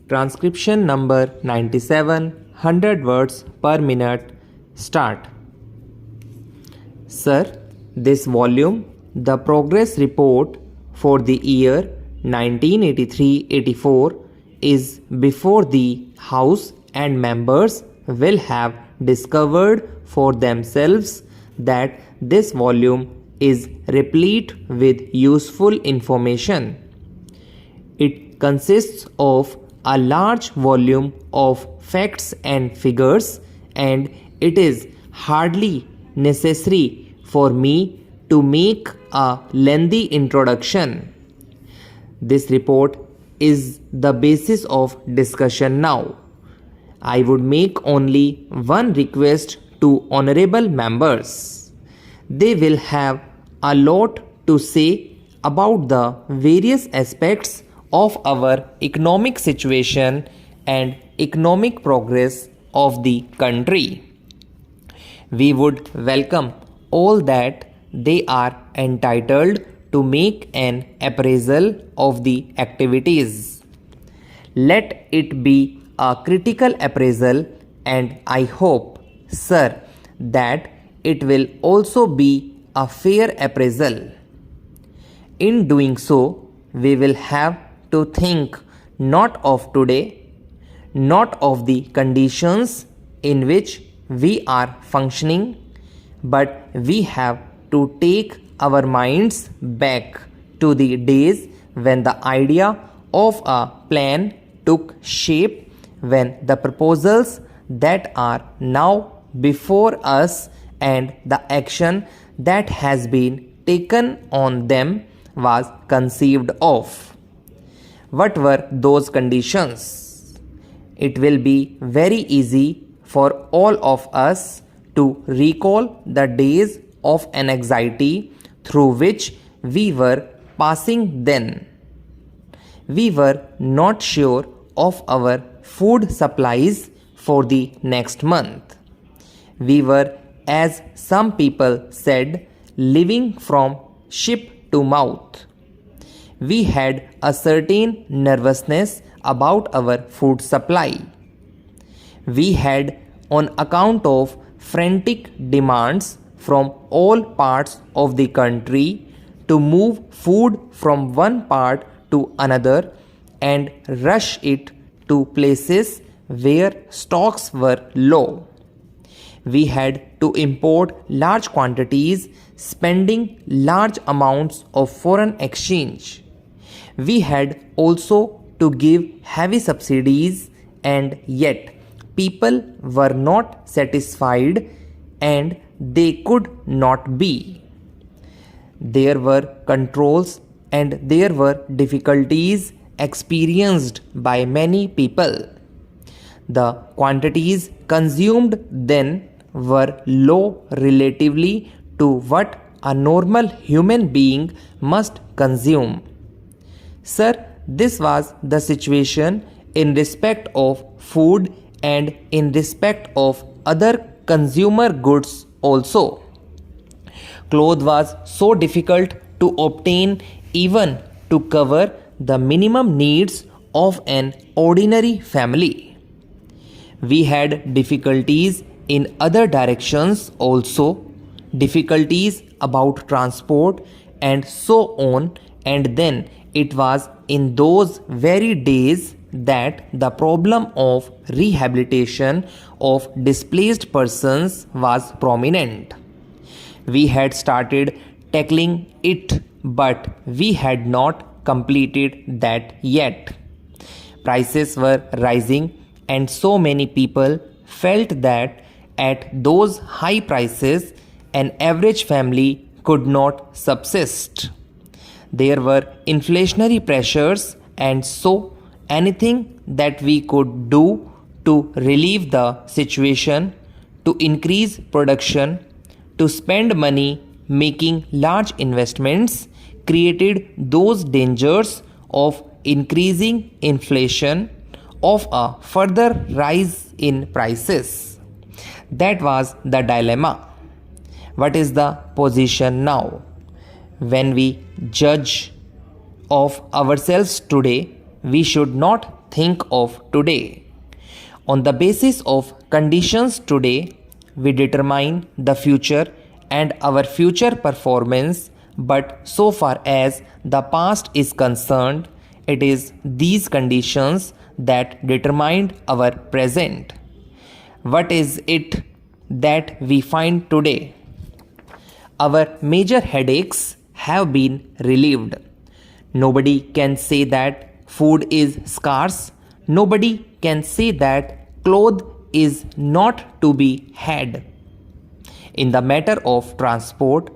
Transcription number 97, 100 words per minute. Start. Sir, this volume, the progress report for the year 1983-84 is before the House and members will have discovered for themselves that this volume is replete with useful information. It consists of a large volume of facts and figures, and it is hardly necessary for me to make a lengthy introduction. This report is the basis of discussion now. I would make only one request to honorable members. They will have a lot to say about the various aspects of our economic situation and economic progress of the country. We would welcome all that they are entitled to make an appraisal of the activities. Let it be a critical appraisal, and I hope, sir, that it will also be a fair appraisal. In doing so, we will have to think not of today, not of the conditions in which we are functioning, but we have to take our minds back to the days when the idea of a plan took shape, when the proposals that are now before us and the action that has been taken on them was conceived of. What were those conditions? It will be very easy for all of us to recall the days of an anxiety through which we were passing then. We were not sure of our food supplies for the next month. We were, as some people said, living from ship to mouth. We had a certain nervousness about our food supply. We had, on account of frantic demands from all parts of the country, to move food from one part to another and rush it to places where stocks were low. We had to import large quantities, spending large amounts of foreign exchange. We had also to give heavy subsidies, and yet people were not satisfied, and they could not be. There were controls and there were difficulties experienced by many people. The quantities consumed then were low relatively to what a normal human being must consume. Sir, this was the situation in respect of food and in respect of other consumer goods also. Cloth was so difficult to obtain even to cover the minimum needs of an ordinary family. We had difficulties in other directions also, difficulties about transport and so on, and then it was in those very days that the problem of rehabilitation of displaced persons was prominent. We had started tackling it, but we had not completed that yet. Prices were rising, and so many people felt that at those high prices an average family could not subsist. There were inflationary pressures, and so anything that we could do to relieve the situation, to increase production, to spend money making large investments, created those dangers of increasing inflation, of a further rise in prices. That was the dilemma. What is the position now? When we judge of ourselves today, we should not think of today. On the basis of conditions today, we determine the future and our future performance, but so far as the past is concerned, it is these conditions that determined our present. What is it that we find today? Our major headaches have been relieved. Nobody can say that food is scarce. Nobody can say that cloth is not to be had. In the matter of transport,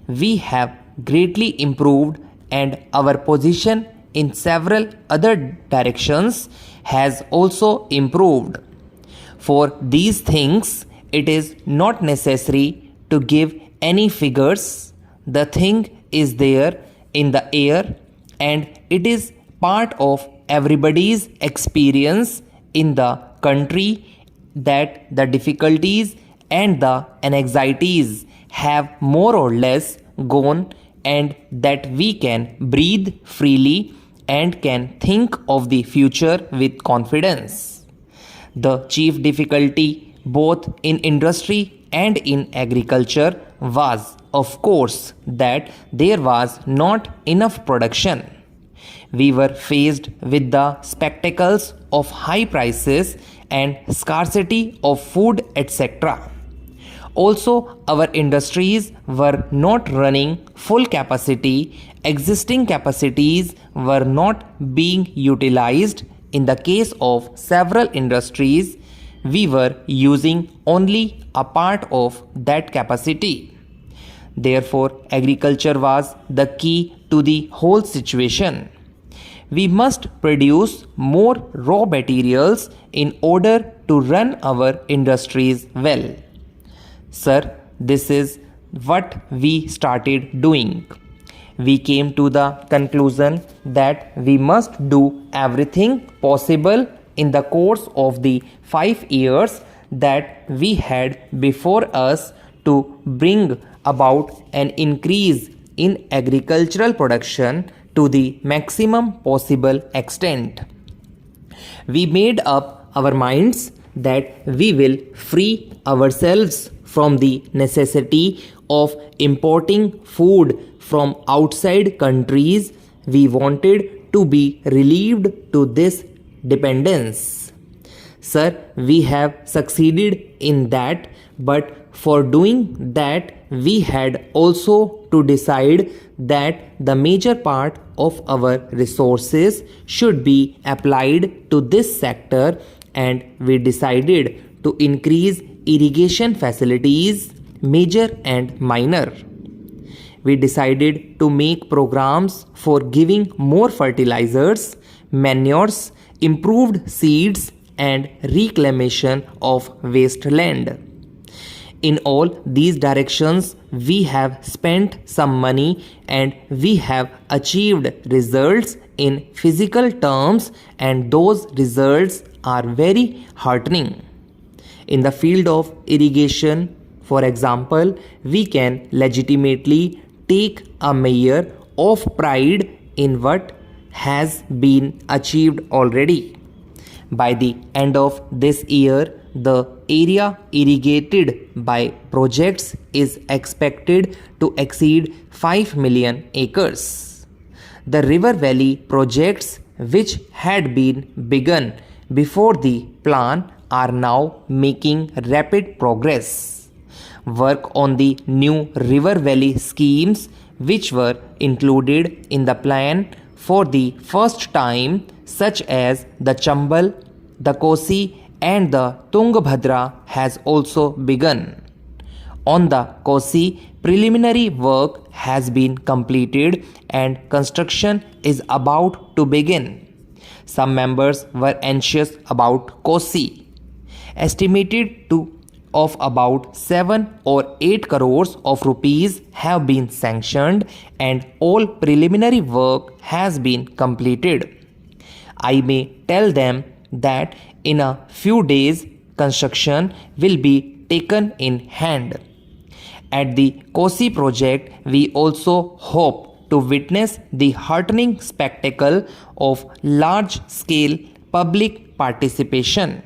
we have greatly improved, and our position in several other directions has also improved. For these things, it is not necessary to give any figures. The thing is there in the air, and it is part of everybody's experience in the country that the difficulties and the anxieties have more or less gone, and that we can breathe freely and can think of the future with confidence. The chief difficulty both in industry and in agriculture was, of course, that there was not enough production. We were faced with the spectacles of high prices and scarcity of food, etc. Also, our industries were not running full capacity. Existing capacities were not being utilized. In the case of several industries, we were using only a part of that capacity. Therefore, agriculture was the key to the whole situation. We must produce more raw materials in order to run our industries well. Sir, this is what we started doing. We came to the conclusion that we must do everything possible in the course of the 5 years that we had before us to bring about an increase in agricultural production to the maximum possible extent. We made up our minds that we will free ourselves from the necessity of importing food from outside countries. We wanted to be relieved to this dependence. Sir, we have succeeded in that, but for doing that, we had also to decide that the major part of our resources should be applied to this sector, and we decided to increase irrigation facilities, major and minor. We decided to make programs for giving more fertilizers, manures, improved seeds, and reclamation of wasteland. In all these directions, we have spent some money, and we have achieved results in physical terms, and those results are very heartening. In the field of irrigation, for example, we can legitimately take a measure of pride in what has been achieved already. By the end of this year, the area irrigated by projects is expected to exceed 5 million acres. The river valley projects, which had been begun before the plan, are now making rapid progress. Work on the new river valley schemes, which were included in the plan for the first time, such as the Chambal, the Kosi, and the Tungabhadra, has also begun. On the Kosi, preliminary work has been completed and construction is about to begin. Some members were anxious about Kosi. Estimated to of about 7 or 8 crores of rupees have been sanctioned, and all preliminary work has been completed. I may tell them that in a few days construction will be taken in hand. At the Kosi project, we also hope to witness the heartening spectacle of large-scale public participation.